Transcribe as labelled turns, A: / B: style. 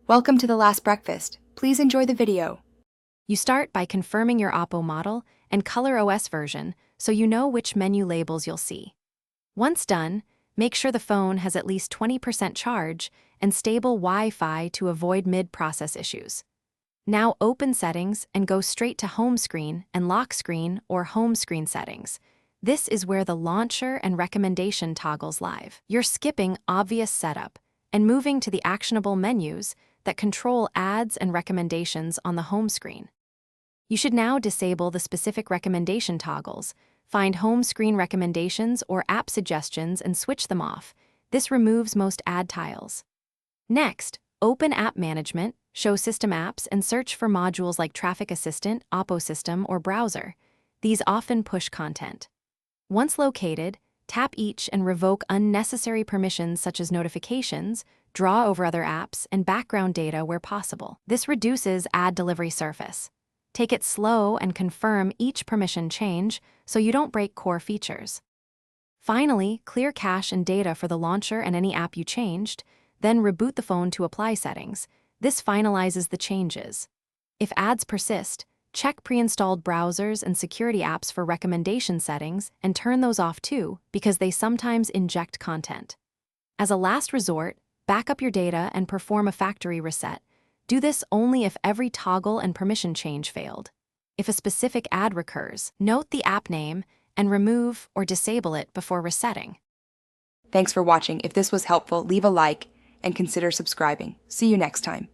A: Welcome to the last breakfast. Please enjoy the video.
B: You start by confirming your Oppo model and color OS version so you know which menu labels you'll see. Once done, make sure the phone has at least 20% charge and stable Wi-Fi to avoid mid-process issues. Now open Settings and go straight to Home Screen and Lock Screen or Home Screen Settings. This is where the launcher and recommendation toggles live. You're skipping obvious setup and moving to the actionable menus that control ads and recommendations on the home screen. You should now disable the specific recommendation toggles, find home screen recommendations or app suggestions and switch them off. This removes most ad tiles. Next, open App Management, show System Apps, and search for modules like Traffic Assistant, Oppo System, or Browser. These often push content. Once located, tap each and revoke unnecessary permissions such as notifications, draw over other apps, and background data where possible. This reduces ad delivery surface. Take it slow and confirm each permission change so you don't break core features. Finally, clear cache and data for the launcher and any app you changed, then reboot the phone to apply settings. This finalizes the changes. If ads persist, check pre-installed browsers and security apps for recommendation settings and turn those off too, because they sometimes inject content. As a last resort, back up your data and perform a factory reset. Do this only if every toggle and permission change failed. If a specific ad recurs, note the app name and remove or disable it before resetting.
A: Thanks for watching. If this was helpful, leave a like and consider subscribing. See you next time.